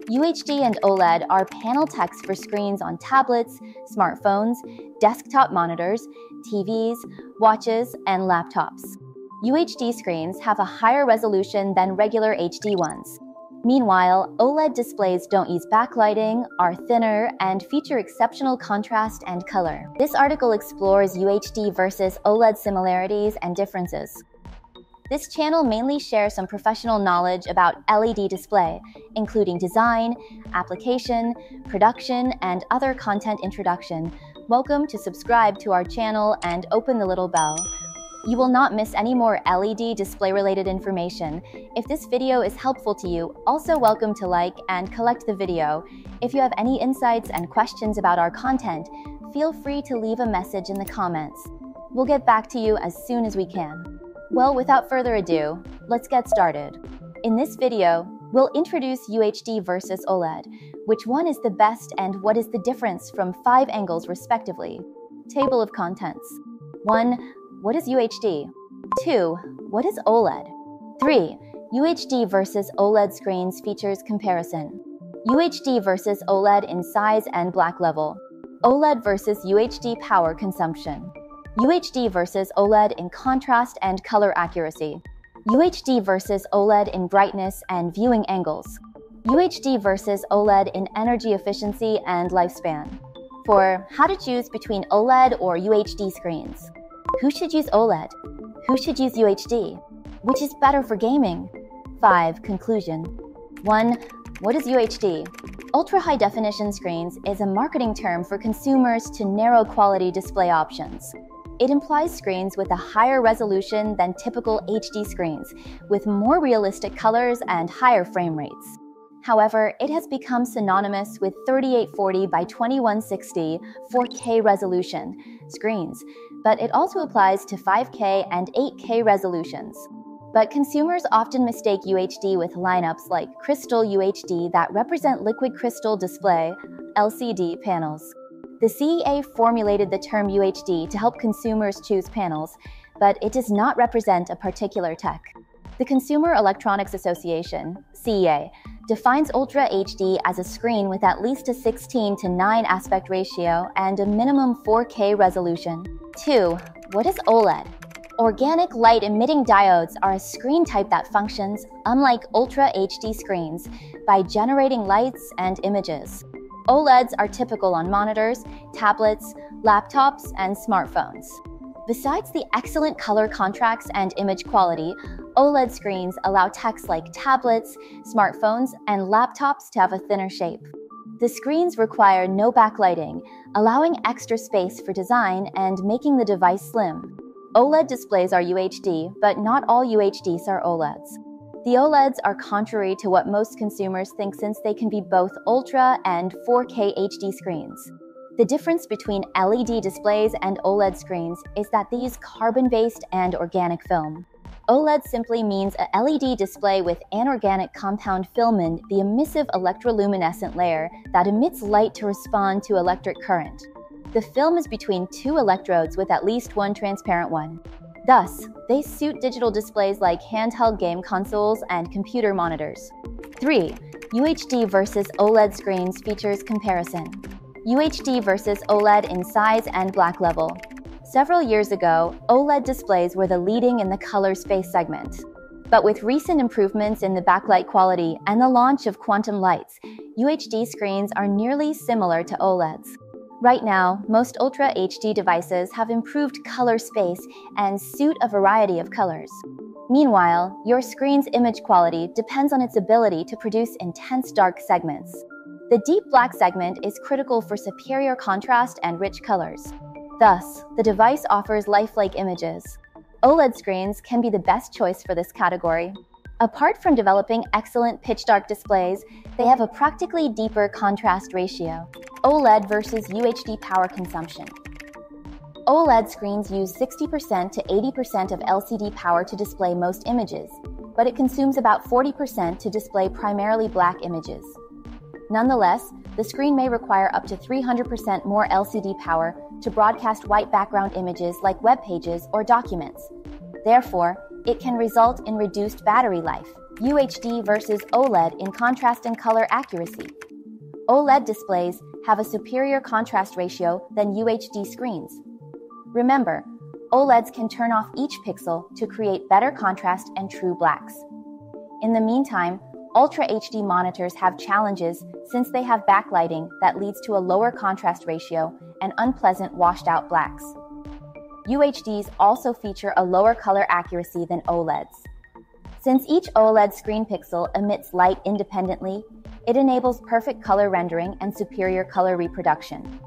UHD and OLED are panel text for screens on tablets, smartphones, desktop monitors, TVs, watches, and laptops. UHD screens have a higher resolution than regular HD ones. Meanwhile, OLED displays don't use backlighting, are thinner, and feature exceptional contrast and color. This article explores UHD versus OLED similarities and differences. This channel mainly shares some professional knowledge about LED display, including design, application, production, and other content introduction. Welcome to subscribe to our channel and open the little bell. You will not miss any more LED display-related information. If this video is helpful to you, also welcome to like and collect the video. If you have any insights and questions about our content, feel free to leave a message in the comments. We'll get back to you as soon as we can. Well, without further ado, let's get started. In this video, we'll introduce UHD versus OLED, which one is the best and what is the difference from 5 angles respectively. Table of contents. 1. What is UHD? 2. What is OLED? 3. UHD versus OLED screens features comparison. UHD versus OLED in size and black level. OLED versus UHD power consumption. UHD versus OLED in contrast and color accuracy. UHD versus OLED in brightness and viewing angles. UHD versus OLED in energy efficiency and lifespan. 4. How to choose between OLED or UHD screens. Who should use OLED? Who should use UHD? Which is better for gaming? 5. Conclusion. 1. What is UHD? Ultra-high definition screens is a marketing term for consumers to narrow quality display options. It implies screens with a higher resolution than typical HD screens, with more realistic colors and higher frame rates. However, it has become synonymous with 3840 by 2160 4K resolution screens, but it also applies to 5K and 8K resolutions. But consumers often mistake UHD with lineups like Crystal UHD that represent liquid crystal display (LCD) panels. The CEA formulated the term UHD to help consumers choose panels, but it does not represent a particular tech. The Consumer Electronics Association, CEA, defines Ultra HD as a screen with at least a 16:9 aspect ratio and a minimum 4K resolution. 2. What is OLED? Organic light-emitting diodes are a screen type that functions, unlike Ultra HD screens, by generating lights and images. OLEDs are typical on monitors, tablets, laptops, and smartphones. Besides the excellent color contrast and image quality, OLED screens allow techs like tablets, smartphones, and laptops to have a thinner shape. The screens require no backlighting, allowing extra space for design and making the device slim. OLED displays are UHD, but not all UHDs are OLEDs. The OLEDs are contrary to what most consumers think since they can be both Ultra and 4K HD screens. The difference between LED displays and OLED screens is that they use carbon-based and organic film. OLED simply means a LED display with anorganic compound film in the emissive electroluminescent layer that emits light to respond to electric current. The film is between 2 electrodes with at least one transparent one. Thus, they suit digital displays like handheld game consoles and computer monitors. 3. UHD versus OLED screens features comparison. UHD versus OLED in size and black level. Several years ago, OLED displays were the leading in the color space segment. But with recent improvements in the backlight quality and the launch of quantum lights, UHD screens are nearly similar to OLEDs. Right now, most Ultra HD devices have improved color space and suit a variety of colors. Meanwhile, your screen's image quality depends on its ability to produce intense dark segments. The deep black segment is critical for superior contrast and rich colors. Thus, the device offers lifelike images. OLED screens can be the best choice for this category. Apart from developing excellent pitch-dark displays, they have a practically deeper contrast ratio. OLED versus UHD power consumption. OLED screens use 60% to 80% of LCD power to display most images, but it consumes about 40% to display primarily black images. Nonetheless, the screen may require up to 300% more LCD power to broadcast white background images like web pages or documents. Therefore, it can result in reduced battery life, UHD versus OLED in contrast and color accuracy. OLED displays have a superior contrast ratio than UHD screens. Remember, OLEDs can turn off each pixel to create better contrast and true blacks. In the meantime, Ultra HD monitors have challenges since they have backlighting that leads to a lower contrast ratio and unpleasant washed-out blacks. UHDs also feature a lower color accuracy than OLEDs. Since each OLED screen pixel emits light independently, it enables perfect color rendering and superior color reproduction.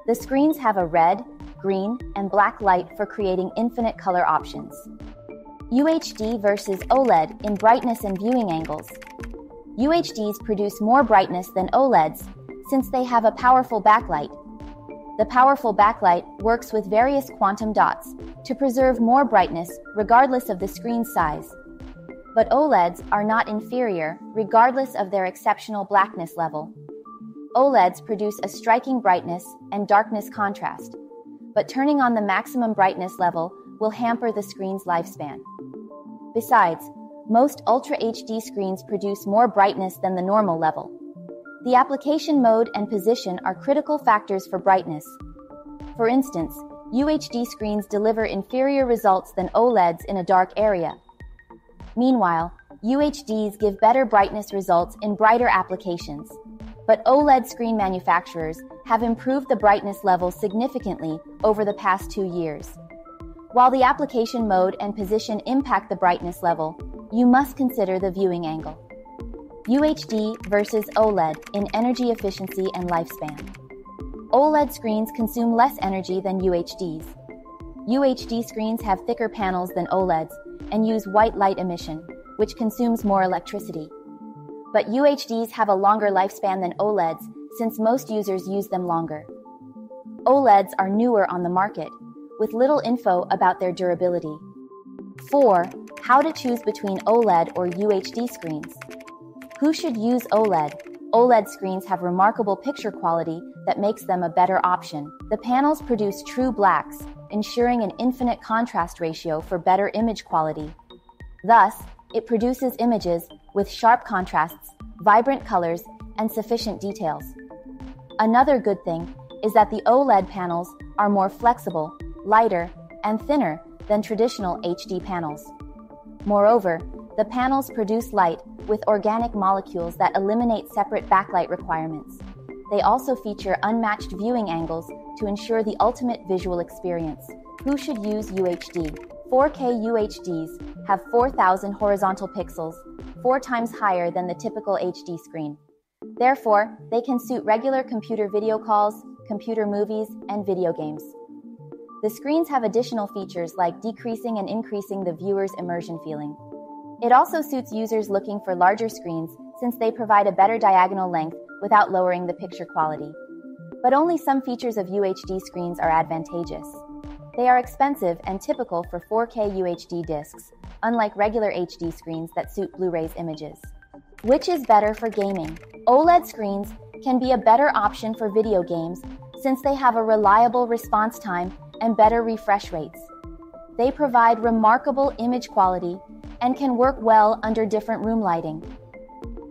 The screens have a red, green, and black light for creating infinite color options. UHD versus OLED in brightness and viewing angles. UHDs produce more brightness than OLEDs since they have a powerful backlight. The powerful backlight works with various quantum dots to preserve more brightness regardless of the screen size. But OLEDs are not inferior regardless of their exceptional blackness level. OLEDs produce a striking brightness and darkness contrast, but turning on the maximum brightness level will hamper the screen's lifespan. Besides, most Ultra HD screens produce more brightness than the normal level. The application mode and position are critical factors for brightness. For instance, UHD screens deliver inferior results than OLEDs in a dark area. Meanwhile, UHDs give better brightness results in brighter applications. But OLED screen manufacturers have improved the brightness level significantly over the past 2 years. While the application mode and position impact the brightness level, you must consider the viewing angle. UHD versus OLED in energy efficiency and lifespan. OLED screens consume less energy than UHDs. UHD screens have thicker panels than OLEDs and use white light emission, which consumes more electricity. But UHDs have a longer lifespan than OLEDs since most users use them longer. OLEDs are newer on the market, with little info about their durability. 4. How to choose between OLED or UHD screens. Who should use OLED? OLED screens have remarkable picture quality that makes them a better option. The panels produce true blacks, ensuring an infinite contrast ratio for better image quality. Thus, it produces images with sharp contrasts, vibrant colors, and sufficient details. Another good thing is that the OLED panels are more flexible, lighter, and thinner than traditional HD panels. Moreover, the panels produce light with organic molecules that eliminate separate backlight requirements. They also feature unmatched viewing angles to ensure the ultimate visual experience. Who should use UHD? 4K UHDs have 4,000 horizontal pixels, 4 times higher than the typical HD screen. Therefore, they can suit regular computer video calls, computer movies, and video games. The screens have additional features like decreasing and increasing the viewer's immersion feeling. It also suits users looking for larger screens since they provide a better diagonal length without lowering the picture quality. But only some features of UHD screens are advantageous. They are expensive and typical for 4K UHD discs, unlike regular HD screens that suit Blu-ray's images. Which is better for gaming? OLED screens can be a better option for video games since they have a reliable response time and better refresh rates. They provide remarkable image quality and can work well under different room lighting.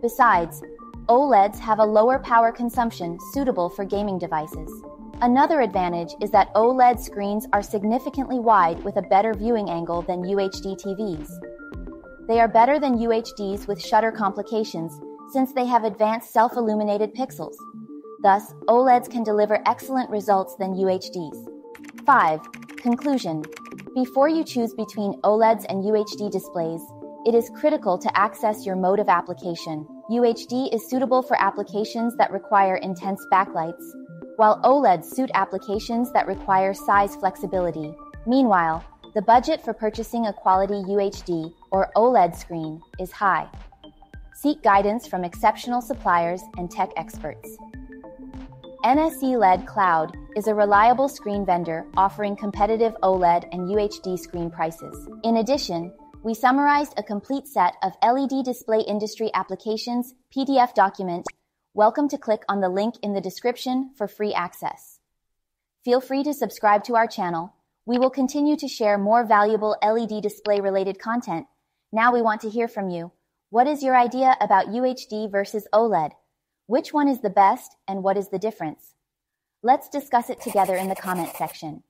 Besides, OLEDs have a lower power consumption suitable for gaming devices. Another advantage is that OLED screens are significantly wide with a better viewing angle than UHD TVs. They are better than UHDs with shutter complications since they have advanced self-illuminated pixels. Thus, OLEDs can deliver excellent results than UHDs. 5. Conclusion. Before you choose between OLEDs and UHD displays, it is critical to access your mode of application. UHD is suitable for applications that require intense backlights, while OLEDs suit applications that require size flexibility. Meanwhile, the budget for purchasing a quality UHD or OLED screen is high. Seek guidance from exceptional suppliers and tech experts. NSELED Cloud is a reliable screen vendor offering competitive OLED and UHD screen prices. In addition, we summarized a complete set of LED display industry applications PDF document. Welcome to click on the link in the description for free access. Feel free to subscribe to our channel. We will continue to share more valuable LED display related content. Now we want to hear from you. What is your idea about UHD versus OLED? Which one is the best and what is the difference? Let's discuss it together in the comment section.